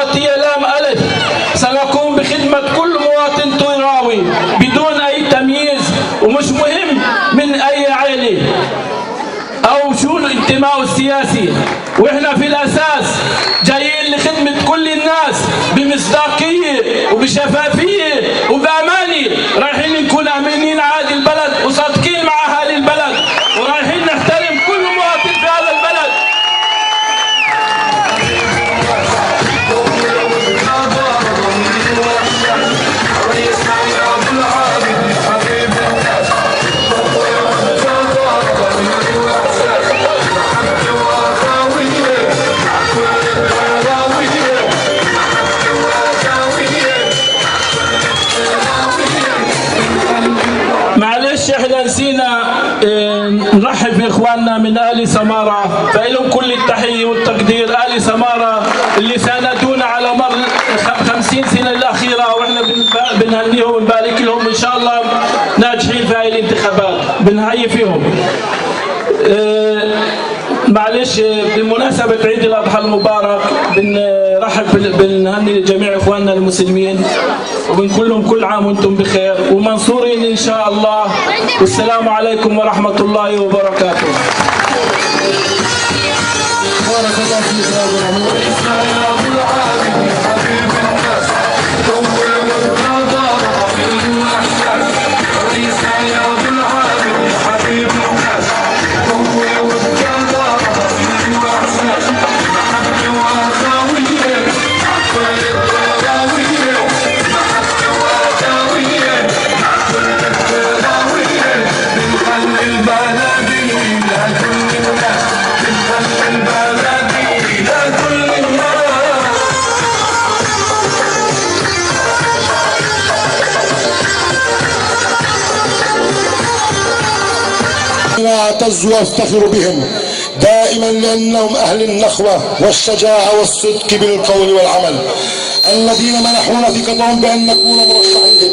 ذاتية لام ألف. سنقوم بخدمة كل مواطن طيراوي بدون أي تمييز، ومش مهم من أي عائلة أو شو انتمائه السياسي، وإحنا في الأساس جايين لخدمة كل الناس بمصداقية وبشفافية وبأمانة. رايحين نكون أمينين على هذه البلد وصادقين مع أهالي البلد، ورايحين نحترم كل مواطن في هذا البلد. معلش احنا نسينا نرحب باخواننا من آل سمارة، فإلهم كل التحية والتقدير. آل سمارة اللي ساندونا على مر 50 سنة الأخيرة، واحنا بنهنيهم ونبارك لهم إن شاء الله ناجحين في هاي الانتخابات، بنهيئ فيهم. معلش بمناسبة عيد الأضحى المبارك بنهني جميع إخواننا المسلمين وبنقول لهم كل عام وانتم بخير ومنصورين إن شاء الله. والسلام عليكم ورحمة الله وبركاته. بارك الله فيك أعتز وافتخر بهم دائما لأنهم أهل النخوة والشجاعة والصدق بالقول والعمل، الذين منحونا ثقتهم بأن نكون مرشحين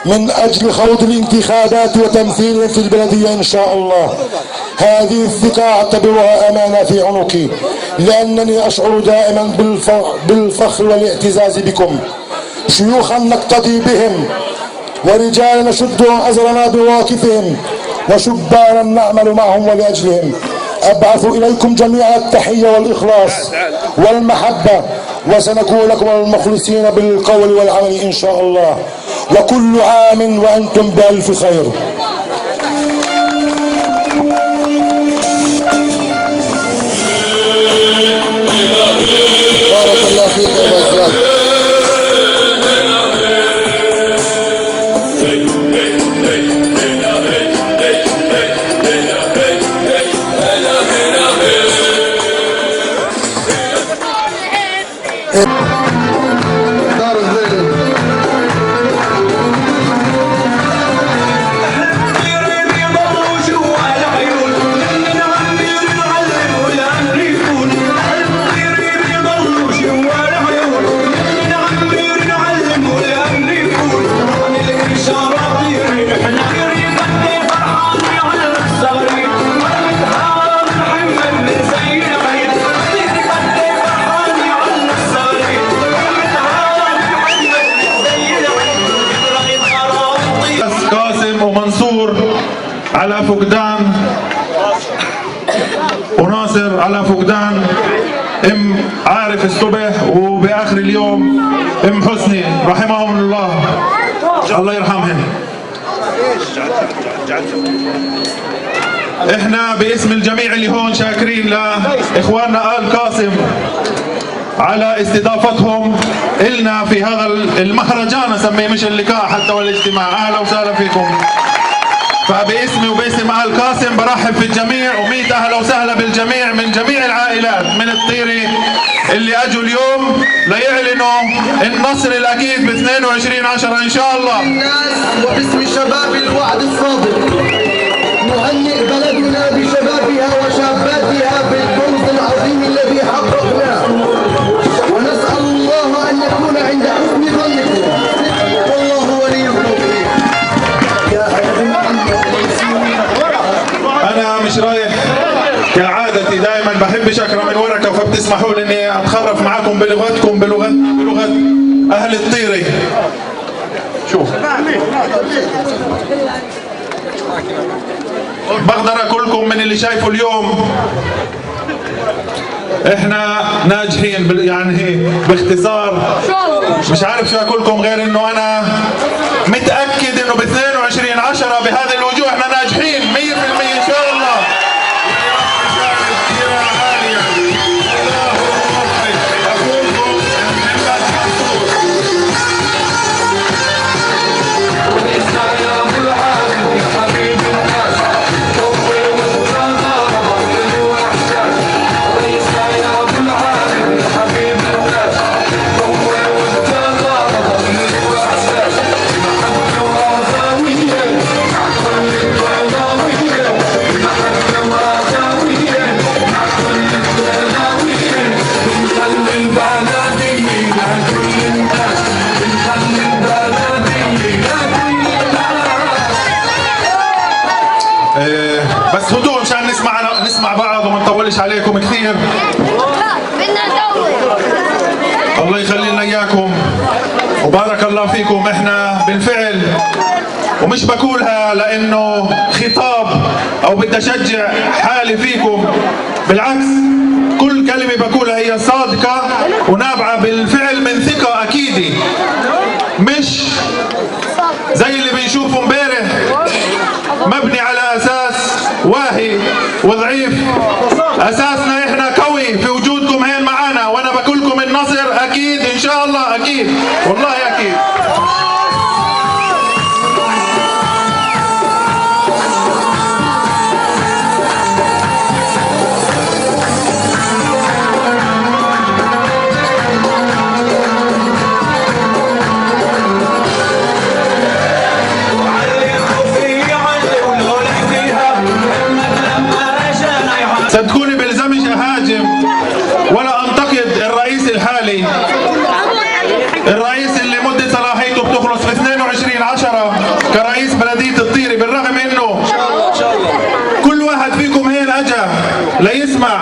من أجل خوض الانتخابات وتمثيل في البلدية إن شاء الله. هذه الثقة أعتبرها أمانة في عنقي، لأنني أشعر دائما بالفخر والاعتزاز بكم، شيوخا نقتدي بهم ورجالا نشد أزرنا بواقفهم وشبانا نعمل معهم ولأجلهم. أبعث إليكم جميعا التحية والإخلاص والمحبة، وسنكون لكم المخلصين بالقول والعمل إن شاء الله. وكل عام وأنتم بألف خير. بارك الله فيك يا أستاذ. ومنصور على فقدان وناصر على فقدان عارف الصبح، وبآخر اليوم حسني رحمهم الله، الله يرحمهم. احنا باسم الجميع اللي هون شاكرين لاخواننا آل قاسم على استضافتهم إلنا في هذا المهرجان، اسميه مش اللقاء حتى والاجتماع. اهلا وسهلا فيكم. فباسمي وباسم آل قاسم برحب في الجميع، وميت اهلا وسهلا بالجميع من جميع العائلات من الطيري اللي اجوا اليوم ليعلنوا النصر الاكيد ب 22/10 ان شاء الله. وباسم شباب الوعد الصادق نهنئ بلدنا بشبابها وشاباتها بالفوز العظيم الذي حققناه، ونسأل الله أن يكون عند حسن ظنكم، والله ولي التوفيق. أنا مش رايح كعادة كعادتي دائما بحبش اقرا من ورقه، فبتسمحوا لي اني اتخرف معاكم بلغتكم، بلغه اهل الطيري. شوف بقدر اقول لكم من اللي شايفه اليوم احنا ناجحين يعني هيك باختصار. مش عارف شو اقول لكم غير انه انا متاكد انه ب 22/10 بهذه الوجوه احنا ناجحين 100% ان شاء الله. بس هدوء مشان نسمع بعض وما نطولش عليكم كثير. الله يخلي لنا اياكم وبارك الله فيكم. احنا بالفعل، ومش بقولها لانه خطاب او بدي اشجع حالي فيكم، بالعكس كل كلمه بقولها هي صادقه ونابعه بالفعل من ثقه اكيده، مش زي اللي بنشوفه امبارح مبني على اساس واهي وضعيف. اساسنا احنا قوي في وجودكم هين معانا، وانا بقول لكم النصر اكيد ان شاء الله، اكيد والله اكيد. صدقوني بلزمش اهاجم ولا انتقد الرئيس الحالي، الرئيس اللي مدة صلاحيته بتخلص في 22/10 كرئيس بلدية الطيري، بالرغم انه كل واحد فيكم هين اجا ليسمع،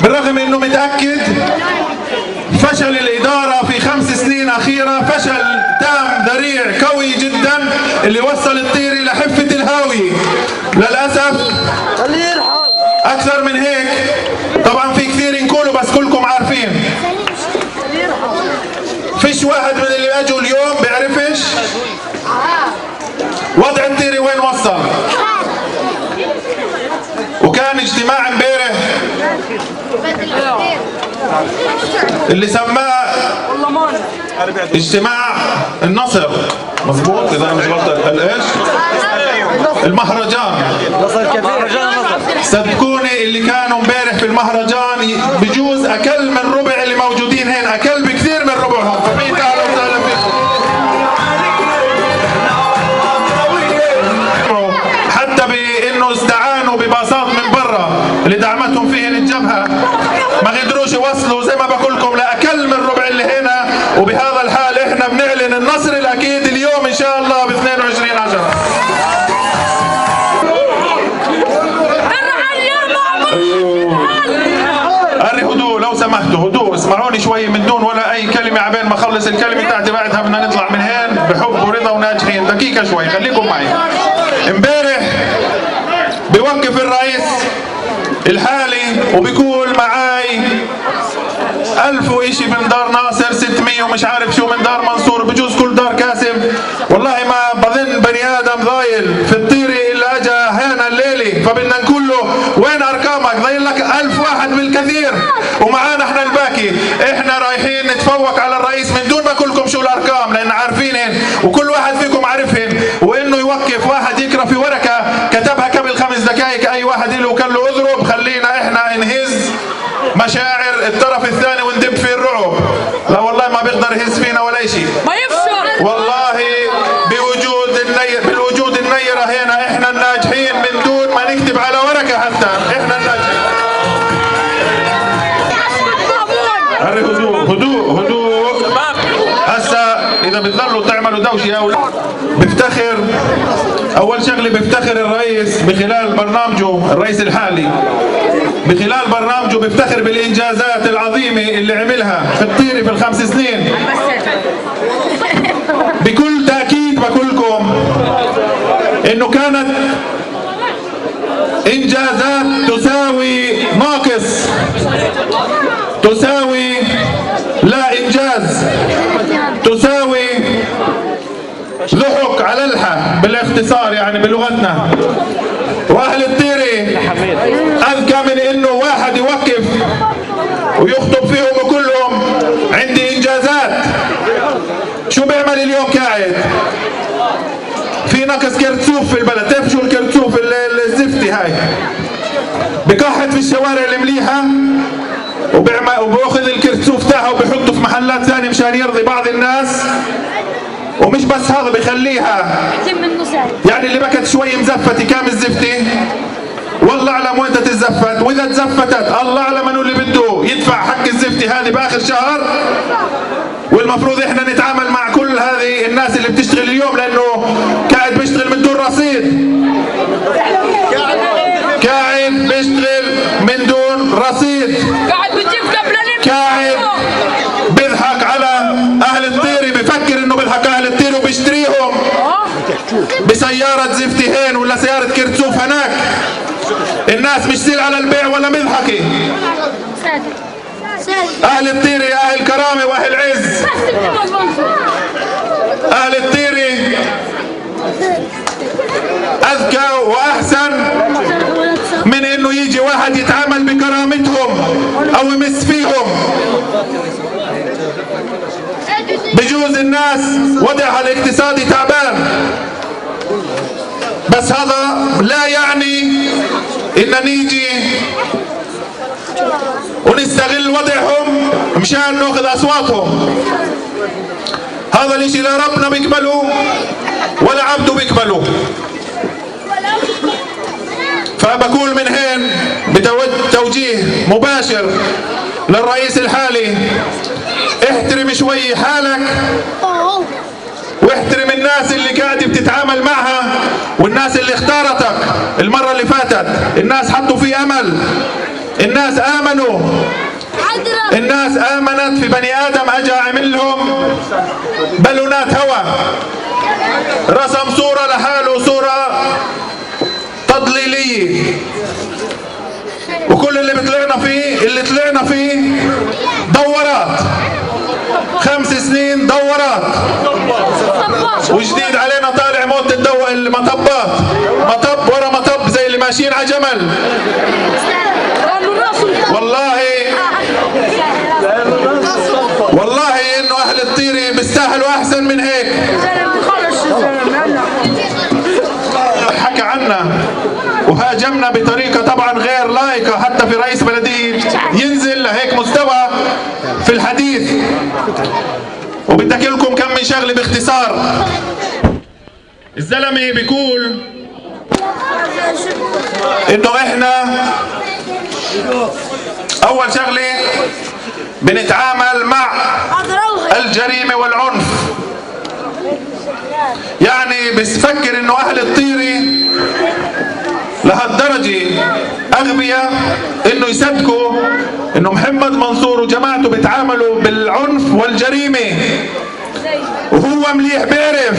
بالرغم انه متأكد فشل الإدارة في 5 سنين أخيرة، فشل تام ذريع قوي جدا اللي وصل الطيري لحفة الهاوية. للأسف أكثر من هيك طبعا في كثير نقولوا، بس كلكم عارفين. فيش واحد من اللي اجوا اليوم بيعرفش وضع الطيري وين وصل. وكان اجتماع امبارح اللي سماه اجتماع النصر، مظبوط اذا انا مش غلطان، ايش؟ المهرجان. صدقوني اللي كانوا امبارح في المهرجان بجوز اقل من ربع اللي موجودين هين، اقل بكثير من ربعهم، فمين اهلا وسهلا فيكم. حتى بانه استعانوا بباصات من برا اللي دعمتهم فيهن الجبهه، ما قدروش يوصلوا زي ما بقول لكم لاقل من ربع اللي هنا. وبهذا الحال احنا بنعلن النصر الاكيد اليوم ان شاء الله ب 22/10. هدوء لو سمحتوا، هدوء، اسمعوني شوي من دون ولا اي كلمه عبين ما اخلص الكلمه تاعتي، بعدها بدنا نطلع من هين بحب ورضا وناجحين. دقيقه شوي خليكم معي. امبارح بيوقف الرئيس الحالي وبيقول معاي 1000 وإشي من دار ناصر، 600 ومش عارف شو من دار منصور، بجوز كل دار كاسب. والله ما بظن بني ادم ضايل في الطيري الا اجا هنا الليله، فبدنا نقول له وين ارقامك؟ ضايل لك 1000 واحد بالكثير ومعانا احنا الباقي. احنا رايحين نتفوق على الرئيس من دون ما اقول لكم شو الارقام، لان عارفينهن وكل واحد فيكم عارفهن. وانه يوقف واحد يقرا في ورقه كتبها قبل 5 دقائق، اي واحد له كان له اضرب، خلينا احنا نهز مشاعر الطرف الثاني وندب فيه الرعب. لا والله ما بيقدر يهز فينا ولا شيء، ما يفشل والله. بالوجود النيرة هنا احنا الناجحين من دون ما نكتب على ورقة حتى، احنا الناجحين. هدوء هدوء هدوء. هسا اذا بتضلوا تعملوا دوشة يا اولاد، بفتخر أول شغلة بيفتخر الرئيس بخلال برنامجه، الرئيس الحالي بخلال برنامجه بيفتخر بالإنجازات العظيمة اللي عملها في الطيري في ال5 سنين. بكل تأكيد بقول لكم إنه كانت إنجازات تساوي ناقص، تساوي لا إنجاز، تساوي لحق على الحق بالاختصار يعني بلغتنا. واهل الطيري اذكى من انه واحد يوقف ويخطب فيهم كلهم عندي انجازات. شو بيعمل اليوم قاعد؟ في نقص كرتسوف في البلد، تعرف شو الكرتسوف الزفتي هاي؟ بكحت في الشوارع المليحه وباخذ الكرتسوف تاعها وبحطه في محلات ثانيه مشان يرضي بعض الناس. ومش بس هذا بخليها يعني اللي بكت شوي مزفتة كام الزفتة والله اعلم وين تتزفت، واذا تزفتت الله اعلم انه اللي بده يدفع حق الزفتة هذه باخر شهر. والمفروض احنا نتعامل مع كل هذه الناس اللي بتشتغل اليوم لانه قاعد بيشتغل من دون رصيد، قاعد بيشتغل من دون رصيد، قاعد بيجيب قبل، قاعد بيضحك على اهل الطيري، بفكر انه بيضحك اهل الطيري وبيشتريهم بسيارة زفتهين ولا سيارة كرتسوف هناك. الناس مش سيل على البيع ولا مضحكة. اهل الطيري اهل كرامة واهل عز. اهل الطيري اذكى واحسن من انه يجي واحد يتعامل بكرامتهم او يمس فيهم. بجوز الناس وضعها الاقتصادي تعبان، بس هذا لا يعني ان نيجي ونستغل وضعهم مشان ناخذ اصواتهم. هذا الاشي لا ربنا بيقبله ولا عبده بيقبله. فبقول من هين بتوجيه مباشر للرئيس الحالي، احترم شوي حالك واحترم الناس اللي قاعد بتتعامل معها والناس اللي اختارتك المرة اللي فاتت. الناس حطوا في امل، الناس امنوا، الناس امنت في بني ادم اجى عمل لهم بالونات هوا، رسم صورة لحاله، صورة تضليلية. وكل اللي طلعنا فيه دورات 5 سنين دورات، وجديد علينا طالع موت المطبات، مطب ورا مطب زي اللي ماشيين على جمل. والله انه اهل الطيري بيستاهلوا احسن من هيك. حكى عنا وهاجمنا بطريقة طبعا غير لائقة، حتى في رئيس بلدية ينزل لهيك مستوى في الحديث. وبدي احكي لكم كم من شغله باختصار. الزلمه بيقول انه احنا اول شغله بنتعامل مع الجريمه والعنف، يعني بفكر انه اهل الطيري لهالدرجه اغبياء انه يصدقوا انه محمد منصور وجماعته بيتعاملوا بالعنف والجريمه، وهو مليح بيعرف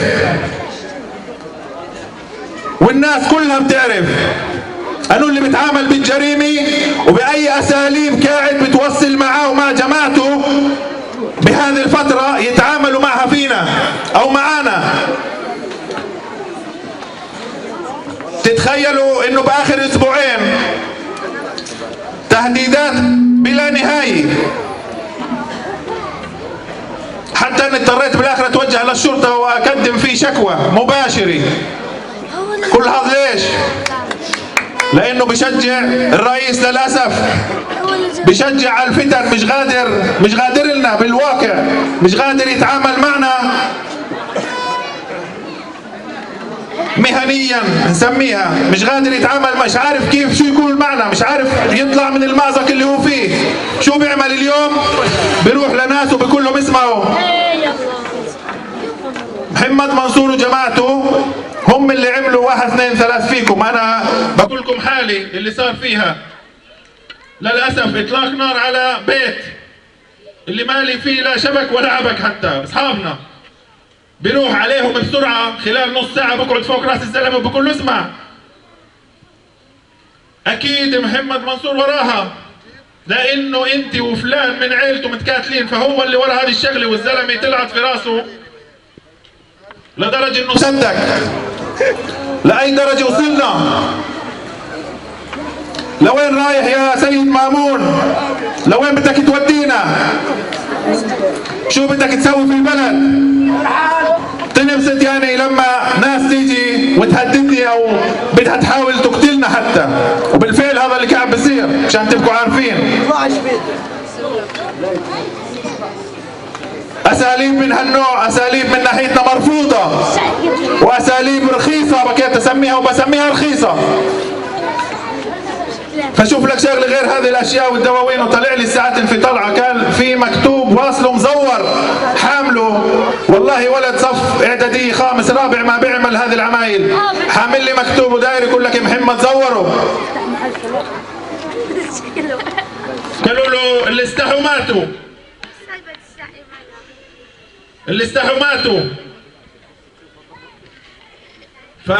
والناس كلها بتعرف انه اللي بيتعامل بالجريمه وباي اساليب قاعد بتوصل معاه ومع جماعته بهذه الفتره يتعاملوا معها فينا او معانا. تتخيلوا انه باخر اسبوعين تهديدات بلا نهايه، حتى اني اضطريت بالاخر اتوجه للشرطه واقدم فيه شكوى مباشره. كل هذا ليش؟ لانه بشجع الرئيس للاسف، بشجع على الفتن، مش قادر لنا بالواقع، مش قادر يتعامل معنا مهنيا نسميها، مش قادر يتعامل، مش عارف كيف شو يكون معنا، مش عارف يطلع من المأزق اللي هو فيه. شو بيعمل اليوم؟ بيروح لناس وبيقول لهم اسمعوا محمد منصور وجماعته هم اللي عملوا 1 2 3 فيكم. انا بقول لكم حالي اللي صار فيها. للاسف اطلاق نار على بيت اللي مالي فيه لا شبك ولا عبك، حتى اصحابنا بيروح عليهم بسرعه خلال نص ساعه، بقعد فوق راس الزلمه وبقول له اسمع، اكيد محمد منصور وراها، لانه انت وفلان من عيلته متكاتلين، فهو اللي ورا هذه الشغله، والزلمه طلعت في راسه لدرجه انه صدق. لاي درجه وصلنا؟ لوين رايح يا سيد مامون؟ لوين بدك تودينا؟ شو بدك تسوي في البلد؟ تنبسط يعني لما ناس تيجي وتهددني او بدها تحاول تقتلنا حتى، وبالفعل هذا اللي قاعد بصير مشان تبقوا عارفين. اساليب من هالنوع، اساليب من ناحيتنا مرفوضه، واساليب رخيصه بكيت اسميها وبسميها رخيصه. فشوف لك شغله غير هذه الاشياء والدواوين. وطلع لي الساعات في طلعه كان في مكتوب واصله مزور حامله، والله ولد صف اعدادي خامس رابع ما بيعمل هذه العمايل، حامل لي مكتوب وداير يقول لك يا محمد زوره. قالوا له اللي استحوا ماتوا، اللي استحوا ماتوا. ف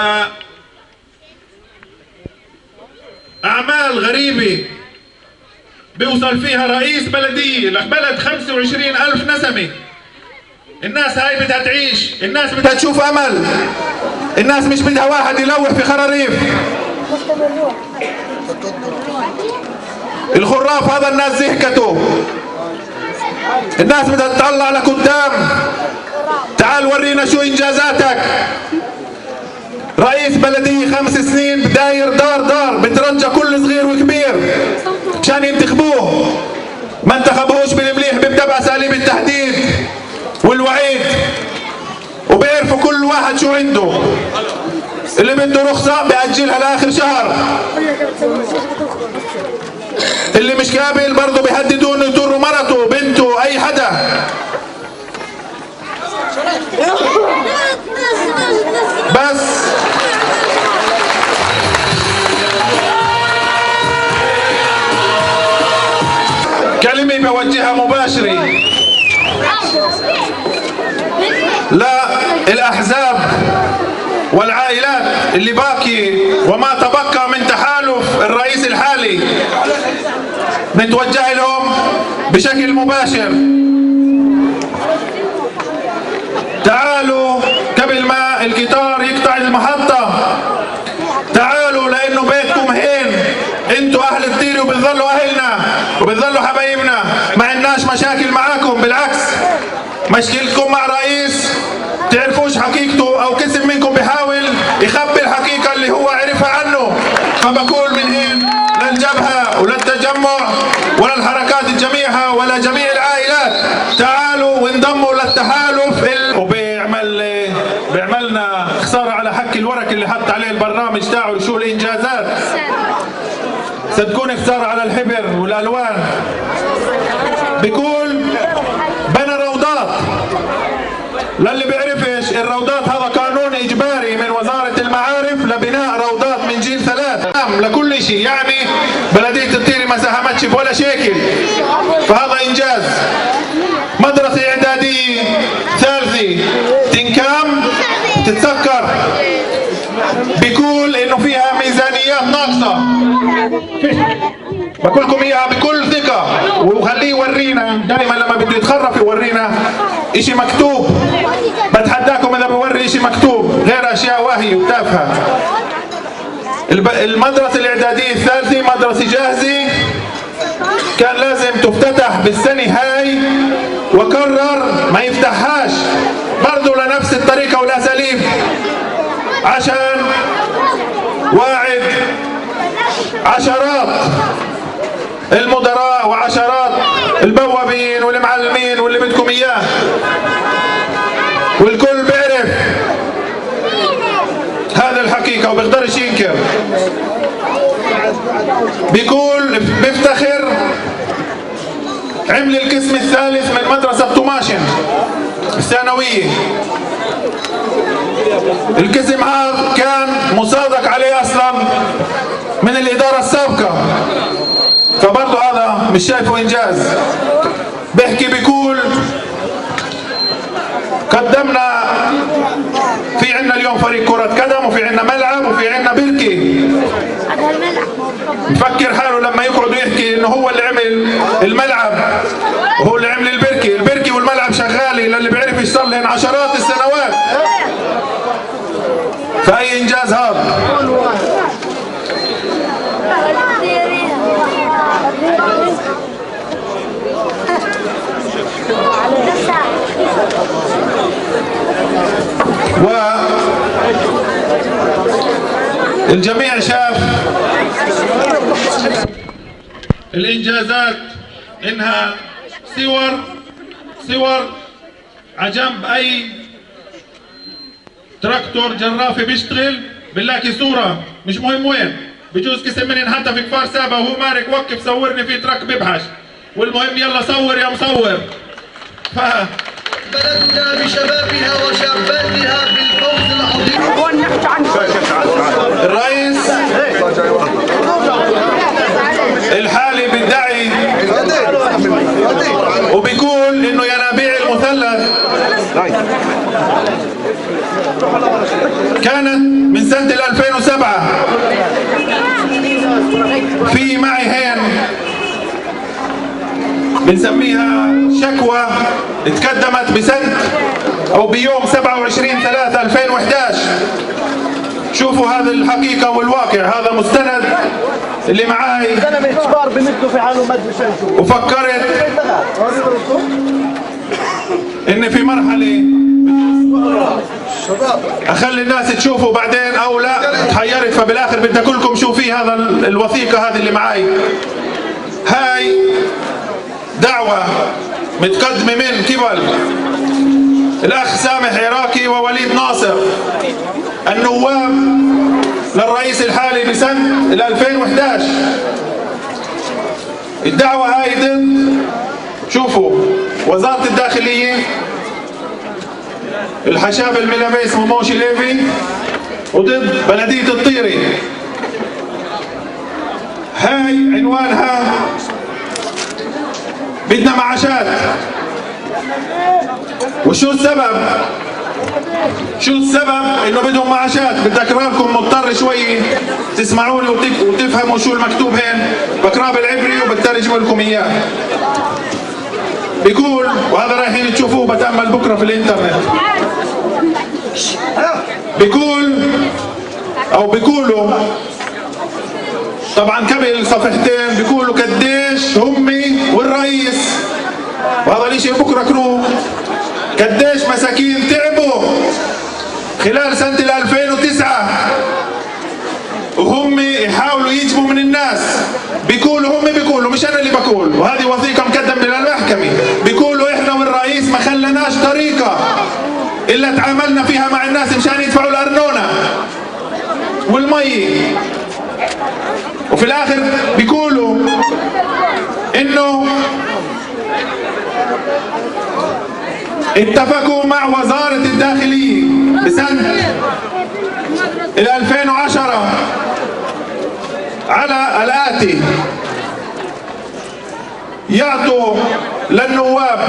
أعمال غريبة بيوصل فيها رئيس بلدية لبلد 25,000 نسمة. الناس هاي بدها تعيش، الناس بدها تشوف أمل، الناس مش بدها واحد يلوح في خراريف. الخراف هذا الناس زهكته، الناس بدها تطلع لقدام. تعال ورينا شو إنجازاتك. رئيس بلدية 5 سنين بداير دار بترجى كل صغير وكبير مشان ينتخبوه، ما انتخبوهوش بالمليح، بيبدا باساليب التهديد والوعيد، وبيعرفوا كل واحد شو عنده. اللي بده رخصة بيأجلها لآخر شهر، اللي مش قابل برضه بيهددوا انه يضروا مرته بنته اي حدا. بس كلمة بوجهها مباشرة للأحزاب والعائلات اللي باقي وما تبقى من تحالف الرئيس الحالي، نتوجه لهم بشكل مباشر. تعالوا قبل ما القطار يقطع المحطة، تعالوا لأنه بيتكم هين، انتوا أهل الدير وبتظلوا أهلنا وبتظلوا حبايبنا، ما عندناش مشاكل معاكم، بالعكس مشكلتكم مع رئيس تعرفوش حقيقته أو قسم منكم بيحاول يخبي الحقيقة اللي هو عرفها عنه. فبقول من هين للجبهة وللتجمع وللحركات الجميعها ولا جميع العائلات، تعالوا وانضموا للتحالف بيعملنا خسارة على حك الورق اللي حط عليه البرنامج تاعه شو الإنجازات. صدقوني خسارة على الحبر والألوان. بيقول بنى روضات، للي بيعرفش الروضات هذا قانون إجباري من وزارة المعارف لبناء روضات من جيل 3 لكل شيء، يعني بلدية الطيري ما ساهمتش بولا شيكل، فهذا إنجاز. مدرسة إعدادية ثالثة تنكام تتسكر، بيقول إنه فيها ميزانيات ناقصة. بقول لكم إياها بكل ثقة، وخليه يورينا دائما لما بده يتخرف يورينا إشي مكتوب. بتحداكم إذا بوري إشي مكتوب غير أشياء واهية وتافهة. المدرسة الإعدادية الثالثة مدرسة جاهزة كان لازم تفتتح بالسنة هاي، وقرر ما يفتحهاش برضه لنفس الطريقة والأساليب، عشان واعد عشرات المدراء وعشرات البوابين والمعلمين واللي بدكم إياه، والكل بيعرف هذا الحقيقة وبيقدرش ينكر. بيقول بيفتخر عمل القسم الثالث من مدرسة طماشن الثانوية، القسم هذا كان مصادق عليه اصلا من الاداره السابقه، فبرضه هذا مش شايفه انجاز. بحكي بيقول قدمنا في عنا اليوم فريق كرة قدم، وفي عنا ملعب، وفي عنا بركي. مفكر حاله لما يقعد يحكي انه هو اللي عمل الملعب وهو اللي عمل البركي والملعب شغالي للي بيعرف يشتغل لهن عشرات السنوات. فأي انجاز هذا؟ والجميع شاف الانجازات انها صور عجنب اي تراكتور جرافي بيشتغل بنلاقي صوره مش مهم وين، بجوز قسم منهم حتى في كفار سابا وهو مارك وقف صورني في تراك ببحث، والمهم يلا صور يا مصور. بلدنا بشبابها وشاباتها بالفوز العظيم. الرئيس الحالي بيدعي وبيقول انه ينابيع المثلث كانت من سنة 2007. في معي هين بنسميها شكوى اتقدمت بسنة او بيوم 27/3/2011. شوفوا هذه الحقيقة والواقع، هذا مستند اللي معاي. وفكرت ان في مرحلة اخلي الناس تشوفوا بعدين او لا، تحيرت فبالاخر بدي اقولكم شو في هذا الوثيقة هذه اللي معاي. هاي دعوة متقدمة من قبل الأخ سامح عراقي ووليد ناصر النواب للرئيس الحالي بسنة 2011. الدعوة هاي ضد، شوفوا، وزارة الداخلية، الحشاب الملابي اسمه موشي ليفي، وضد بلدية الطيري. هاي عنوانها بدنا معاشات. وشو السبب؟ شو السبب انه بدهم معاشات؟ بدي اقرا لكم، مضطر شوي تسمعوني وتفهموا شو المكتوب هين، بقراه بالعبري وبترجم لكم اياه. بيقول، وهذا رايحين تشوفوه بتأمل بكره في الانترنت. بيقول او بيقولوا طبعا قبل صفحتين بيقولوا قديش همي والرئيس، وهذا الاشي بكره كروه، قديش مساكين تعبوا خلال سنة 2009 وهم يحاولوا يجيبوا من الناس. بيقولوا هم بيقولوا، مش انا اللي بقول، وهذه وثيقة مقدمة للمحكمة. بيقولوا احنا والرئيس ما خلناش طريقة الا تعاملنا فيها مع الناس مشان يدفعوا الارنونة والمي. وفي الاخر بيقولوا انه اتفقوا مع وزارة الداخلية بسنة 2010 على الآتي: يعطوا للنواب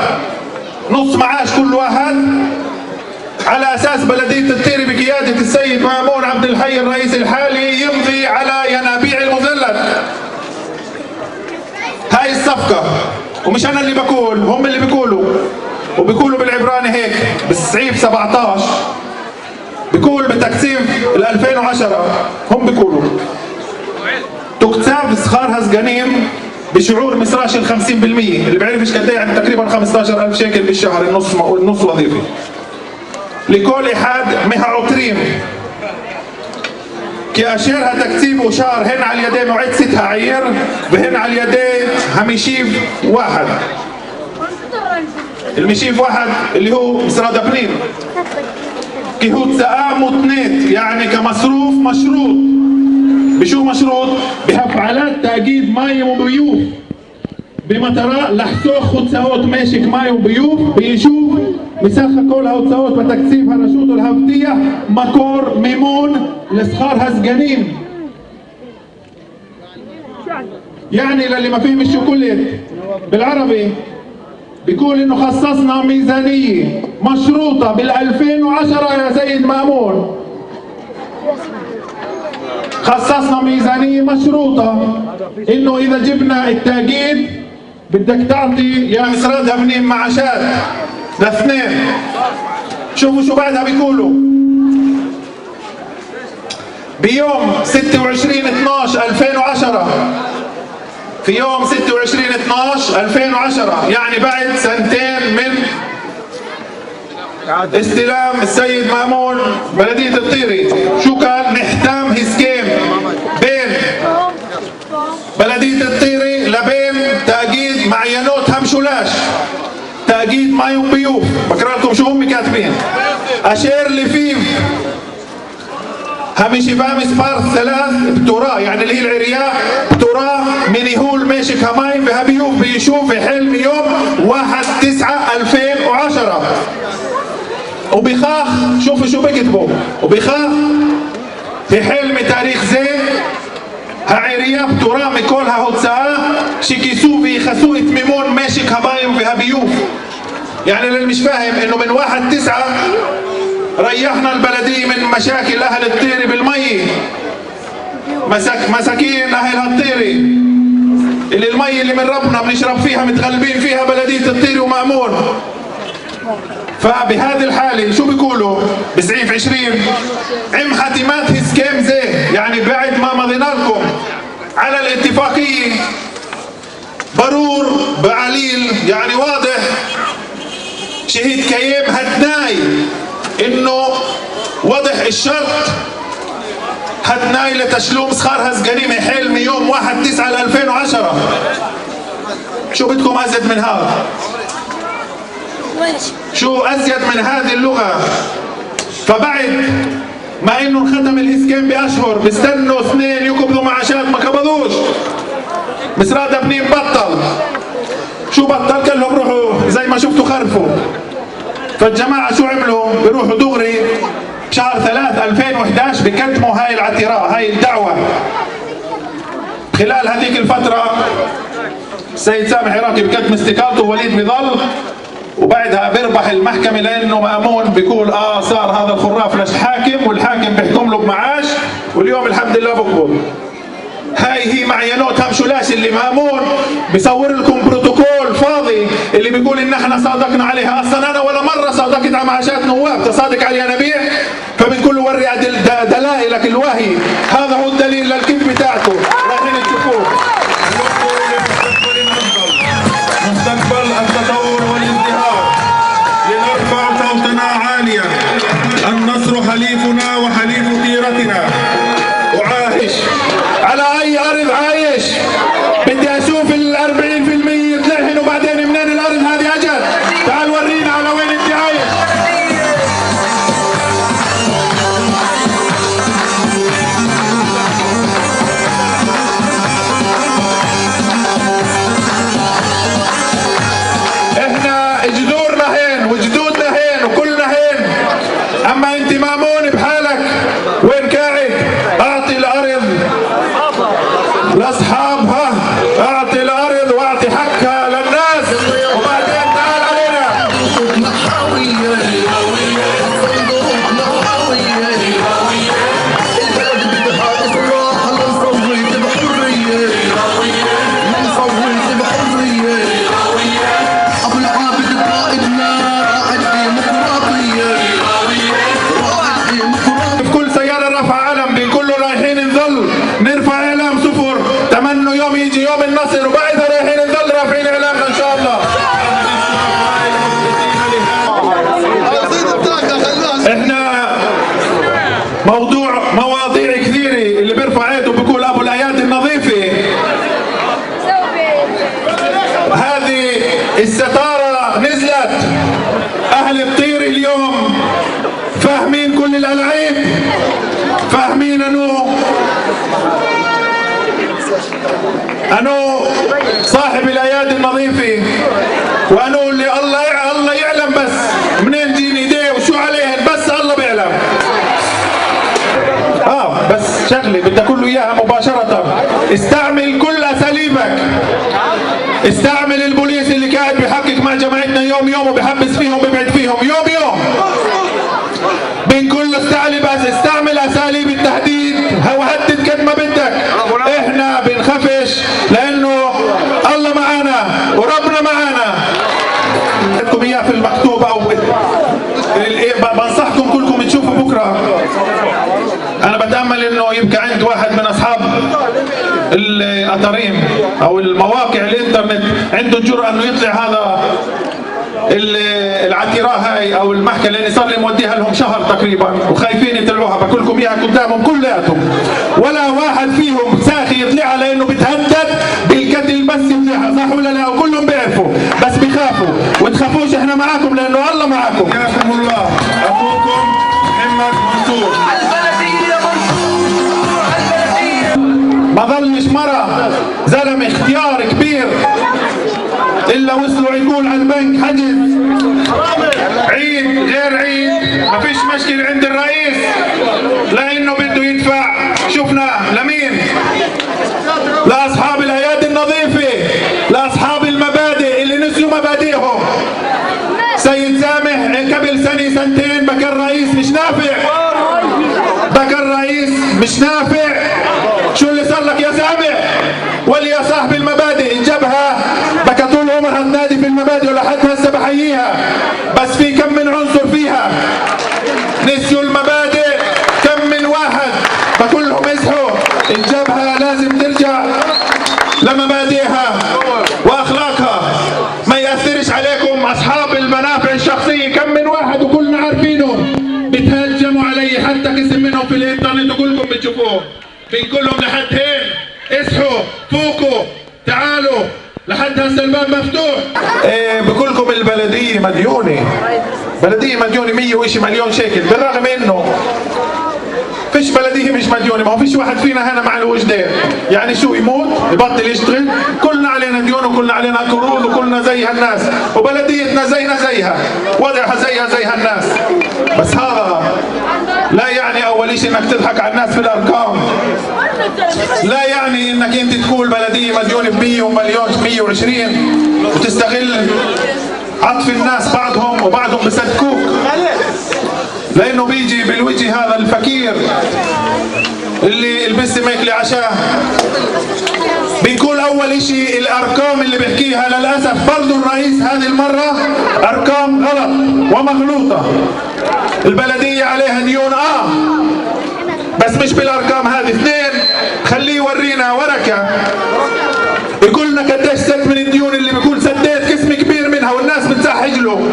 نص معاش كل واحد، على أساس بلدية الطيري بقيادة السيد مامون عبد الحي الرئيس الحالي يمضي على ينابيع المثلث. هاي الصفقة، ومش أنا اللي بقول، هم اللي بيقولوا، وبيقولوا بالعبراني هيك بالصعيف 17 بيقول بتقسيم 2010 هم بيقولوا تقتاب سخار هزقانيم بشعور مسراش 50%، اللي بيعرفش قد ايه، يعني تقريبا 15,000 شيكل بالشهر، النص وظيفي لكل احد مها عطرين كأشيرها تكتيب وشار هن على اليدين وعد 6 عير بهن على اليدين هميشيف واحد. المشيف واحد اللي هو مسراد بنين كي هو تسقام وتنيت، يعني كمصروف مشروط. بشو مشروط؟ بحفعلات تأجيد ماي وبيوف بمطرة لحسوخ وتساوت ماشي ماي وبيوف بيشوف مساخة كلها وتصوت بتكثيفها رشوط الهفتية مكور ميمون لسخار هزجنين. يعني للي ما فهم شو قلت بالعربي بيقول انه خصصنا ميزانية مشروطة بال2010 يا سيد مأمون. خصصنا ميزانية مشروطة انه اذا جبنا التأكيد بدك تعطي يا مسراد هبنين معاشات لاثنين. شوفوا شو بعدها بيقولوا بيوم 26/12/2010 في يوم 26/12/2010 يعني بعد سنتين من استلام السيد مأمون بلدية الطيري شو قال؟ نحتام هسكيم بين بلدية الطيري لبين تأكيد معينوت همشولاش تأكيد ماي وبيوف. بقرا لكم شو هم كاتبين. أشير لفيف همشي بامس بارت 3 بتوراه يعني اللي هي العرياء بتوراه من يهول ماشك هماي بهبيوف بيشوف حلم يوم 1/9/2010 وبخاخ. شوفوا شو بيكتبوا وبخاخ في حلم تاريخ زين هعرياء بتوراه مكولها هوتساء شيكيسو في خسوء ميمون ماشك هبايم في هبيوف. يعني اللي مش فاهم انه من 1/9 ريحنا البلدية من مشاكل أهل الطيري بالمي. مساكين أهل الطيري اللي المي اللي من ربنا بنشرب فيها متغلبين فيها بلدية الطيري ومأمون. فبهذه الحالة شو بيقولوا بسعيف 20 عم حتمات هسكيم زي يعني بعد ما مضينا لكم على الاتفاقية برور بعليل يعني واضح شهيد كيم هتناي انه وضح الشرط هتناي لتشلوم سخار هزجنيم حلم يوم 1/9/2010. شو بدكم ازيد من هذا؟ شو ازيد من هذه اللغة؟ فبعد ما انه انختم الاسكان باشهر بيستنوا 2 يقبضوا معاشات ما قبضوش. مسراد ابنين بطل. شو بطل؟ قال لهم روحوا زي ما شفتوا خرفوا. فالجماعة شو عملوا؟ بيروحوا دغري بشهر 3/2011 بقدموا هاي العتراء هاي الدعوة. خلال هذيك الفترة السيد سامح عراقي بقدم استقالته ووليد بظل وبعدها بيربح المحكمة لأنه مأمون بيقول صار هذا الخراف لش حاكم والحاكم بيحكم له بمعاش واليوم الحمد لله بقبض. هاي هي معينات همشولاش اللي مأمون بيصور لكم بروتوكول فاضي اللي بيقول ان احنا صادقنا عليها. اصلا انا ولا مره صادقت على معاشات نواب تصادق على ينابيع فبنقول له وري دلائلك الوهي. هذا هو الدليل للكذب بتاعته رايحين تشوفوه. مستقبل التطور والازدهار لنرفع صوتنا عاليا. النصر حليفنا وحليف طيرتنا. وعايش على اي ارض عايش. بدي اشوف ال40% يتلحن وبعدين منين الارض هذه اجت؟ تعال ورينا على وين انت عايش. احنا جذورنا هين وجدودنا هين وكلنا هين. اما انت مأمون بحالك وين قاعد؟ اعطي الارض لاصحابها، اعطي الارض واعطي حقها للناس وبعدين تعال علينا. بكل سيارة رفع علم بنقول له رايحين نظل نرفع اعلام صفر. تمنوا يوم يجي يوم النصر وبعدها رايحين نظل رافعين اعلامنا ان شاء الله. احنا مواضيع كثيرة اللي بيرفع ايده بيقول ابو الايادي النظيفة. هذه الستارة نزلت. اهل الطيري اليوم فاهمين كل الالعاب. فاهمين انه صاحب الايادي النظيفة وانه اللي الله يعلم بس من شغله بدي اقول له اياها مباشره، استعمل كل اساليبك. استعمل البوليس اللي قاعد بيحقق مع جماعتنا يوم يوم وبيحبس فيهم وبيبعد فيهم يوم يوم. بنقول له استعمل اساليب التهديد وهدد قد ما بدك. احنا بنخافش لانه الله معنا وربنا معنا. بدكم اياه في المكتوب او بنصحكم كلكم تشوفوا بكره. انا بتامل انه يبقى عند واحد من اصحاب الاثرين او المواقع الانترنت عنده الجرأة انه يطلع هذا العتيراه هاي او المحكمه، لاني صار لي موديها لهم شهر تقريبا وخايفين يطلعوها. بقول لكم اياها قدامهم كلياتهم، ولا واحد فيهم ساخي يطلعها لانه بتهدد بالقتل بس يطلعها، صح ولا لا؟ وكلهم بيعرفوا بس بيخافوا. وتخافوش احنا معاكم لانه الله معاكم. حياكم الله. اخوكم محمد منصور. ما ظلش مرة زلمة اختيار كبير الا وصلوا يقول على البنك حجز عيد غير عيد ما فيش مشكلة عند الرئيس لانه بده يدفع. شفنا لمين؟ لاصحاب الايادي النظيفة، لاصحاب المبادئ اللي نسيوا مبادئهم. سيد سامح قبل سنة سنتين بكى الرئيس مش نافع، بكى الرئيس مش نافع. شو اللي صار لك يا سامح؟ واللي يا صاحب المبادئ الجبهة بكى طول عمرها تنادي في المبادئ ولحد هسه بحييها، بس في كم من عنصر فيها نسيوا المبادئ. كم من واحد فكلهم اصحوا. الجبهة لازم ترجع لمبادئها واخلاقها، ما يأثرش عليكم اصحاب المنافع الشخصية. كم من واحد وكلنا عارفينهم بتهجموا علي، حتى قسم منهم في الانترنت وكلكم بتشوفوه. بنقولهم لحد هين اصحوا فوقوا تعالوا، لحد هسه الباب مفتوح. بقولكم البلدية مديونة، بلدية مديونة 100 وشي مليون شيكل، بالرغم انه فيش بلدية مش مديونة. ما هو فيش واحد فينا هنا مع الوجدان، يعني شو يموت يبطل يشتغل؟ كلنا علينا ديون وكلنا علينا قروض وكلنا زيها الناس، وبلديتنا زيها وضعها زيها الناس. بس هذا لا يعني اول شيء انك تضحك على الناس في الارقام، لا يعني انك انت تقول بلدية مديونة ب100 ومليون 120 وتستغل عطف الناس بعضهم وبعضهم بصدقوك، لانه بيجي بالوجه هذا الفقير اللي البس ماكلي عشاه. بنقول اول اشي الارقام اللي بيحكيها للاسف برضو الرئيس هذه المرة ارقام غلط ومغلوطة. البلدية عليها ديون بس مش بالارقام هذه. اثنين، خليه يورينا ورقة يقول لنا قديش سد من الديون اللي بيكون سديت قسم كبير منها والناس بتزحج له.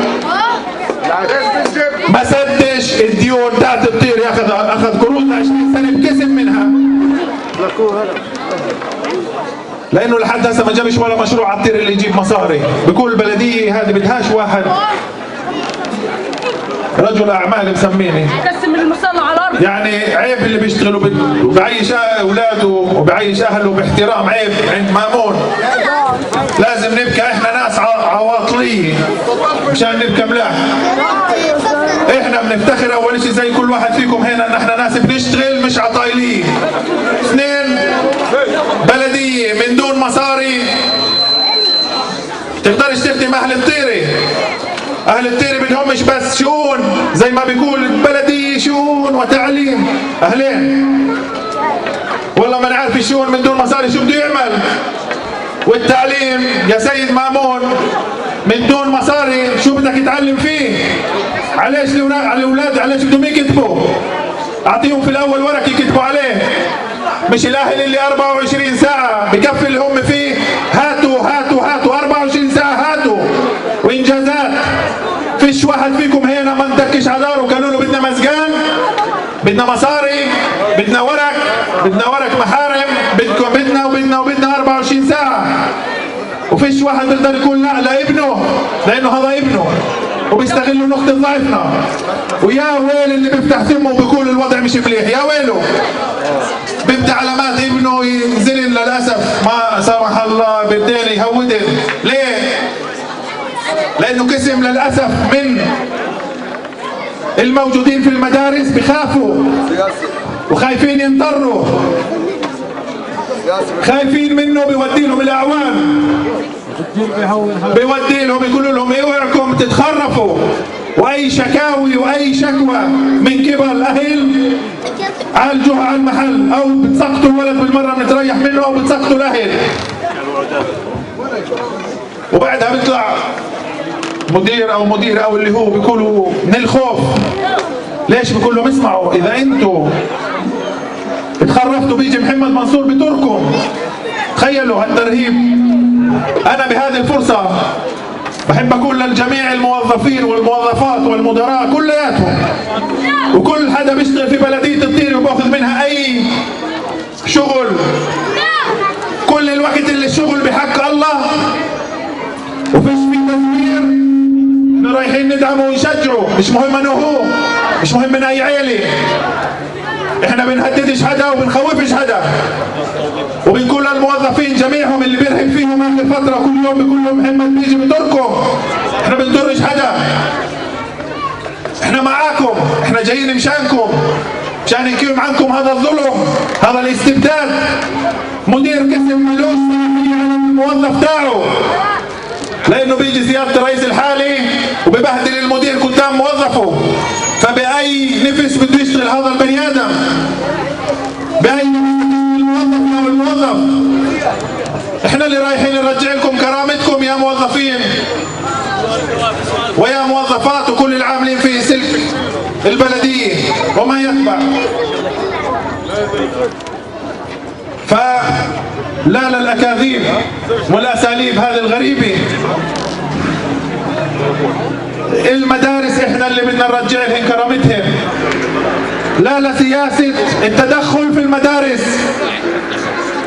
ما سدش الديون تاعت الطير، اخذ قروض 20 سنة بقسم منها، لانه لحد هسه ما جابش ولا مشروع على الطير اللي يجيب مصاري. بقول البلدية هذه بدهاش واحد رجل اعمال مسميني قسم المصنع على الارض. يعني عيب اللي بيشتغلوا وبعيش اولاده وبعيش اهله باحترام. عيب عند مامون. لازم نبقى احنا ناس عواطلية مشان نبقى ملاح. احنا بنفتخر اول شيء زي كل واحد فيكم هنا ان احنا ناس بنشتغل مش عطايلين. اثنين، بلدية من دون مصاري تقدرش تخدم اهل الطيرة. اهل الطيرة بدهم مش بس شؤون زي ما بيقول البلدية، شؤون وتعليم. اهلين والله ما نعرف الشؤون من دون مصاري شو بده يعمل. والتعليم يا سيد مامون من دون مصاري شو بدك تتعلم فيه؟ علاش الاولاد علاش بدهم يكتبوا؟ اعطيهم في الاول ورق يكتبوا عليه، مش الاهل اللي 24 ساعة بكفي اللي هم فيه. هاتوا 24 ساعة هاتوا وانجازات. فيش واحد فيكم هنا ما ندكش على داره وقالوا له بدنا مزقان، بدنا مصاري، بدنا ورق محارم، بدنا 24 ساعة. وفيش واحد بيقدر يقول لا لابنه لانه هذا ابنه وبيستغلوا نقطة ضعفنا. ويا ويل اللي بيفتح فمه وبيقول الوضع مش مليح، يا ويله. بيبدا علامات ابنه ينزل للاسف ما سمح الله بالدين يهودن. ليه؟ لانه قسم للاسف من الموجودين في المدارس بخافوا وخايفين ينطروا، خايفين منه، بيودي لهم الاعوان، بيودي لهم يقول لهم اوعكم تتخرفوا، واي شكاوي واي شكوى من قبل اهل عالجوها على المحل، او بتسقطوا الولد بالمره بنتريح منه، او بتسقطوا الاهل. وبعدها بيطلع مدير او مديره او اللي هو بيقولوا من الخوف. ليش؟ بيقول لهم اسمعوا، اذا انتوا اتخرفتوا بيجي محمد منصور بتركم. تخيلوا هالترهيب. انا بهذه الفرصه بحب اقول للجميع الموظفين والموظفات والمدراء كلياتهم، وكل حدا بيشتغل في بلديه الطيري وباخذ منها اي شغل، كل الوقت اللي الشغل بحق الله وفيش في تدمير، انه رايحين ندعمه ونشجعه. مش مهم انه هو، مش مهم من اي عيله، احنا بنهددش حدا وبنخوفش حدا. وبنقول للموظفين جميعهم اللي بيرهب فيهم اخر فتره كل يوم بيقول لهم محمد بيجي بتركم، احنا بنضرش حدا، احنا معاكم، احنا جايين مشانكم، مشان نقيم عنكم هذا الظلم، هذا الاستبداد. مدير قسم ملوش صلاحيه على الموظف تاعه، لانه بيجي زياده الرئيس الحالي وببهدل المدير قدام موظفه، فبأي نفس بده يشتغل هذا البني ادم، بأي الموظف او الموظف. احنا اللي رايحين نرجع لكم كرامتكم يا موظفين ويا موظفات وكل العاملين في سلك البلديه وما يتبع. فلا للاكاذيب والاساليب هذه الغريبه. المدارس احنا اللي بدنا نرجع لهم كرامتهم، لا لسياسه التدخل في المدارس.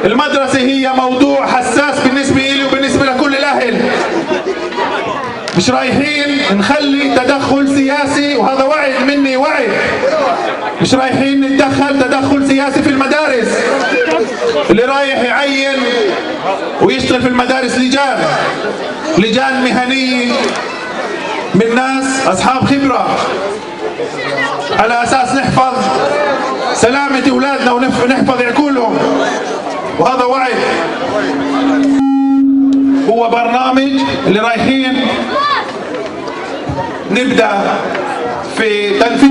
المدرسه هي موضوع حساس بالنسبه لي وبالنسبه لكل الاهل. مش رايحين نخلي تدخل سياسي، وهذا وعد مني، وعد. مش رايحين نتدخل تدخل سياسي في المدارس. اللي رايح يعين ويشتغل في المدارس لجان مهنيه من ناس اصحاب خبره، على اساس نحفظ سلامه اولادنا ونحفظ عقولهم. وهذا وعد، هو برنامج اللي رايحين نبدا في تنفيذ.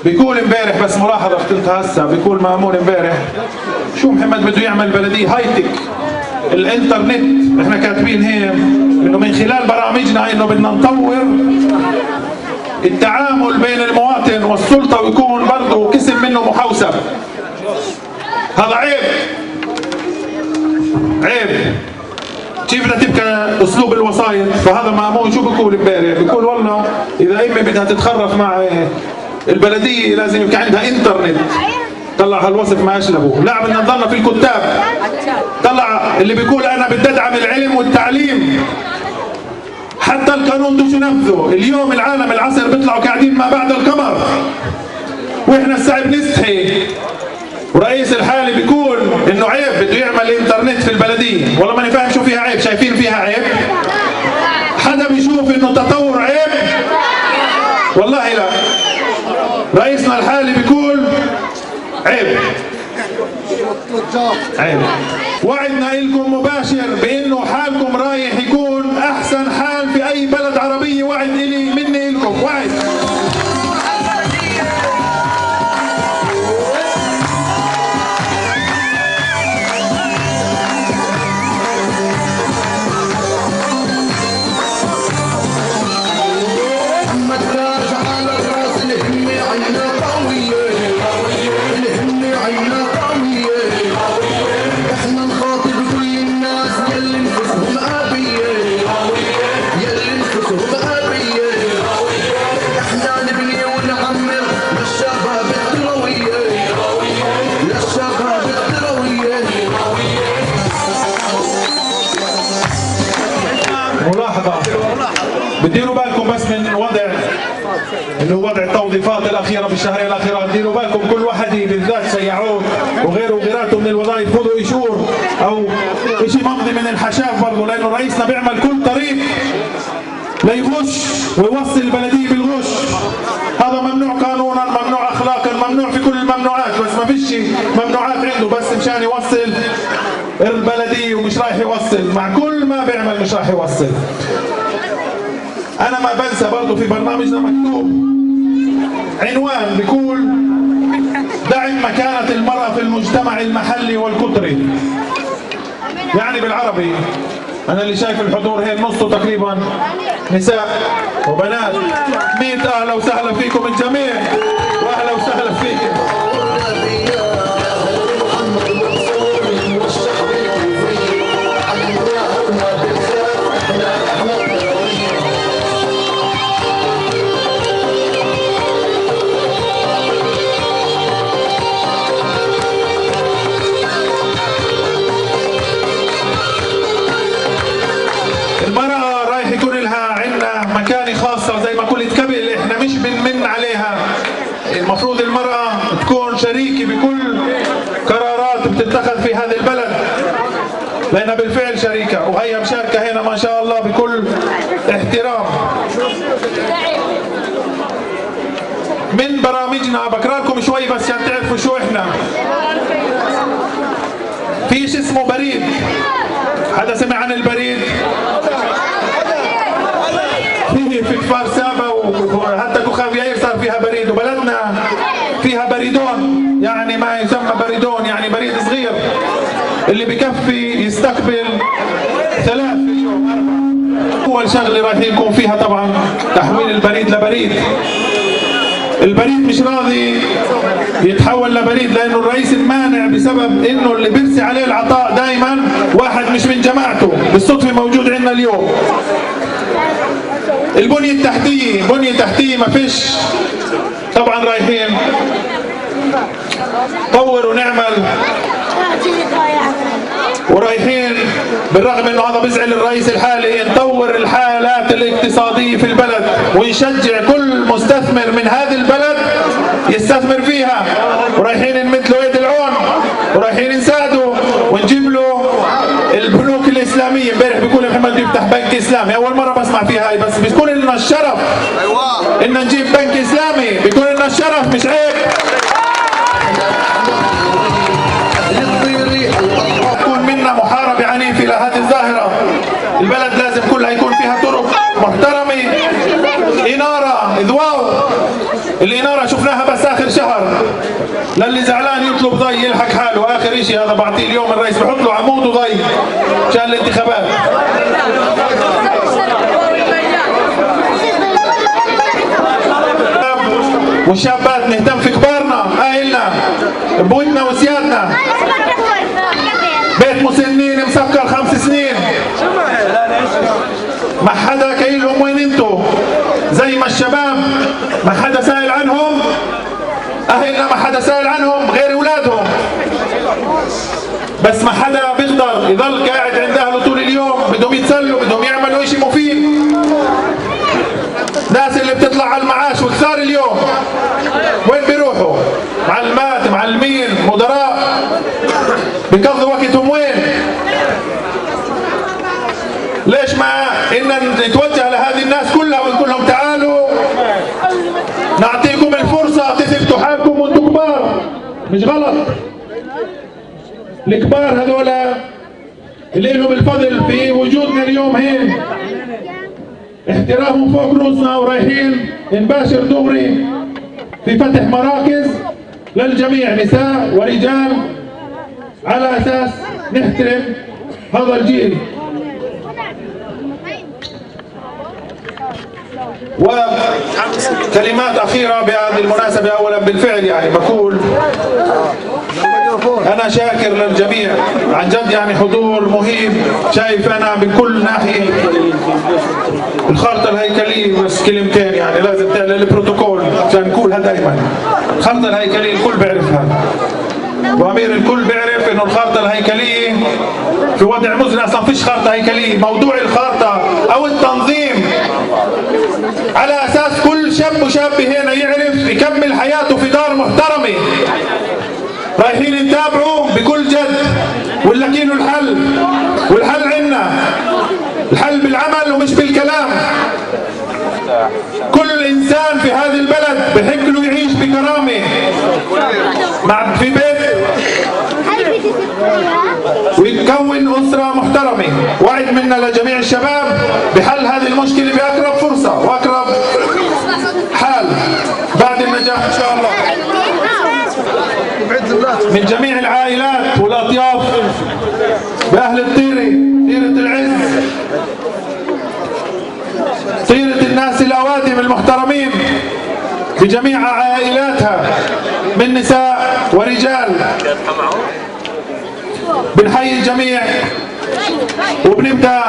بيقول امبارح، بس ملاحظه كنت هسه، بيقول مامون امبارح شو محمد بده يعمل بلديه هاي تك، الانترنت. احنا كاتبين هيك انه من خلال برامجنا انه بدنا نطور التعامل بين المواطن والسلطه، ويكون برضه قسم منه محوسب. هذا عيب، عيب. كيف بدها تبقى اسلوب الوسايط؟ فهذا مامون شو بيقول امبارح؟ بيقول والله اذا امي بدها تتخرف مع البلديه لازم يبقى عندها انترنت. طلع هالوصف ما اشلبه. لا، بدنا نضلنا في الكتاب. طلع اللي بيقول انا بدي ادعم العلم والتعليم، حتى القانون بدوش ينفذه. اليوم العالم العصر بيطلعوا قاعدين ما بعد القمر، واحنا الساعه بنستحي. ورئيس الحالي بيقول انه عيب بده يعمل انترنت في البلديه. والله ماني فاهم شو فيها عيب. شايفين فيها عيب؟ حدا بيشوف انه تطور عيب؟ والله لا. رئيسنا الحالي بيقول عيب، عيب. وعدنا لكم مباشر بانه حالكم رايح يكون احسن حال في اي بلد عربيه. وعد الي مني لكم، وعد. ديروا بالكم بس من وضع اللي هو وضع التوظيفات الاخيره بالشهرين الاخيرات. ديروا بالكم كل واحد بالذات سيعود وغيره وغيراته من الوظائف خذوا ايشور او شيء ممضي من الحشاف برضه، لانه رئيسنا بيعمل كل طريق ليغش ويوصل البلديه بالغش. هذا ممنوع قانونا، ممنوع اخلاقا، ممنوع في كل ما فيش ممنوعات عنده، بس مشان يوصل البلدية ومش رايح يوصل، مع كل ما بيعمل مش رايح يوصل. أنا ما بنسى برضه في برنامجنا مكتوب عنوان بيقول دعم مكانة المرأة في المجتمع المحلي والقطري. يعني بالعربي أنا اللي شايف الحضور هي نصه تقريبا نساء وبنات. 100 أهلا وسهلا فيكم الجميع، وأهلا وسهلا فيكم. المرأة رايح يكون لها عندنا مكانة خاصة زي ما قلت قبل، احنا مش بنمن عليها. المفروض المرأة تكون شريكة بكل قرارات بتتخذ في هذا البلد، لأنها بالفعل شريكة، وهي مشاركة هنا ما شاء الله بكل احترام. من برامجنا بقرأ لكم شوي بس عشان تعرفوا شو احنا. في شيء اسمه بريد، حدا سمع عن البريد؟ في كفار سابا وحتى كوخافيير صار فيها بريد، وبلدنا فيها بريدون، يعني ما يسمى بريدون يعني بريد صغير اللي بكفي يستقبل 3 في اليوم 4. أول شغلة راح يكون فيها طبعا تحويل البريد لبريد. البريد مش راضي يتحول لبريد لانه الرئيس المانع بسبب انه اللي بيرسي عليه العطاء دائما واحد مش من جماعته، بالصدفه موجود عندنا اليوم. البنيه التحتيه ما فيش. طبعا رايحين طور ونعمل، ورايحين بالرغم انه هذا بيزعل الرئيس الحالي نطور الحالات الاقتصاديه في البلد ونشجع كل مستثمر من هذه البلد يستثمر فيها، ورايحين نمد له يد العون، ورايحين نساعده ونجيب له البنوك الاسلاميه. امبارح بيقول محمد يفتح بنك اسلامي، اول مره بسمع فيها هاي، بس بيكون لنا الشرف ان نجيب بنك اسلامي، بيكون لنا الشرف مش عيب. تكون منا محاربه عنيفه لهذه الظاهره. البلد لازم كلها يكون فيها طرق محترمه، اناره، اضواء. الاناره شفناها بس اخر شهر، للي زعلان يطلب ضي يلحق حاله. اخر شيء هذا بعطيه اليوم الرئيس بحط له عمود وضي عشان الانتخابات. والشابات نهتم في كبارنا، اهلنا، بوتنا وسيادنا. بيت مسنين مسكر 5 سنين، ما حدا كاين لهم وين انتوا؟ زي ما الشباب ما حدا سائل عنهم، اهلنا ما حدا سائل عنهم غير اولادهم. بس ما حدا بيقدر يضل قاعد عند اهله طول اليوم، بدهم يتسلوا، بدهم يعملوا شيء مفيد. الناس اللي بتطلع على المعاش وكثار اليوم وين بيروحوا؟ معلمات، معلمين، مدراء، بيقضوا وقتهم وين؟ ليش ما إن نتوجه لهذه الناس كلها ونقول لهم تعالوا نعطيكم الفرصة تثبتوا حالكم وانتم كبار، مش غلط. الكبار هذولا اللي لهم الفضل في وجودنا اليوم هين، احترامهم فوق رؤوسنا، ورايحين نباشر دغري في فتح مراكز للجميع نساء ورجال على اساس نحترم هذا الجيل. وكلمات أخيرة بهذه المناسبة. أولا بالفعل يعني بقول أنا شاكر للجميع عن جد، يعني حضور مهيب، شايف أنا من كل ناحية. الخارطة الهيكلية بس كلمتين يعني لازم تعمل البروتوكول عشان نقولها دائما. الخارطة الهيكلية الكل بيعرفها، وأمير الكل بيعرف إنه الخارطة الهيكلية في وضع مزن. أصلا فيش خارطة هيكلية، موضوع الخارطة أو التنظيم على أساس كل شاب وشابة هنا يعرف يكمل حياته في دار محترمة. رايحين نتابعه بكل جد ونلاقيله الحل، والحل عندنا، الحل بالعمل ومش بالكلام. كل إنسان في هذه البلد بحق له يعيش بكرامة. في بيت ويتكون أسرة محترمة. وعد منا لجميع الشباب بحل هذه المشكلة بأقرب فرصة وأقرب حال بعد النجاح إن شاء الله. من جميع العائلات والأطياف بأهل الطيرة، طيرة العز، طيرة الناس الأوادم المحترمين بجميع عائلاتها من نساء ورجال، بنحيي الجميع وبنبدأ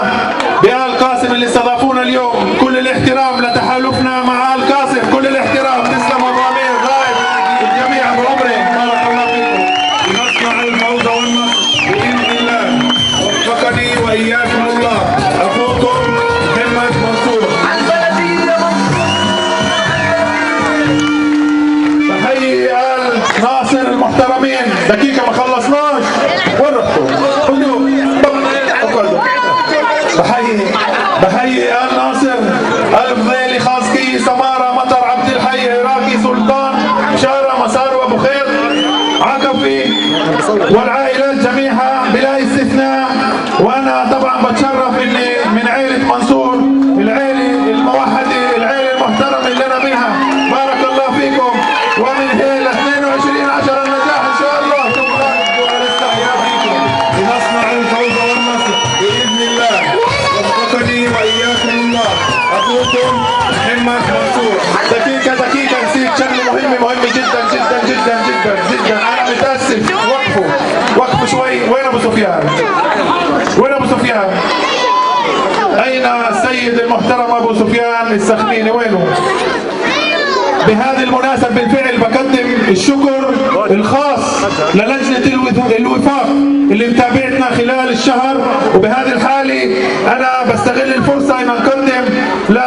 بآل قاسم اللي استضافونا اليوم. كل الاحترام لتحالفنا مع آل قاسم، كل الاحترام. تسلموا الضمير غايب الجميع بعمره. بارك الله فيكم. لنصنع الفوز والنصر بإذن الله. وفقني وإياكم الله. أخوكم محمد منصور. بحيي آل ناصر المحترمين. دقيقة ما خلصناش. وين رحتوا؟ بحيي آل ناصر، الفضيلي، خاسكي، سمارة، مطر، عبد الحي، عراقي، سلطان، شارة، مسار، وابو خير، عقفي، والعائلات جميعها بلا استثناء. وانا طبعا بتشرف اني من عائلة منصور، العائلة الموحدة، العائلة المحترمة اللي انا منها. بارك الله فيكم. ومن هيل 22/10 النجاح ان شاء الله. شكرا والاستحياء فيكم لنصنع الفوز والنصر باذن الله. وفقني واياكم الله. اخوكم محمد منصور. دقيقة نسيت شغلة مهمة جدا جدا جدا جدا جدا. انا متاسف. وقفوا شوي. وين ابو سفيان؟ وين ابو سفيان؟ اين السيد المحترم ابو سفيان السخنيني؟ وينه؟ بهذه المناسبة بالفعل بقدم الشكر الخاص للجنة الوفاق اللي متابعتنا خلال الشهر. وبهذه الحالة أنا بستغل الفرصة أن أقدم ل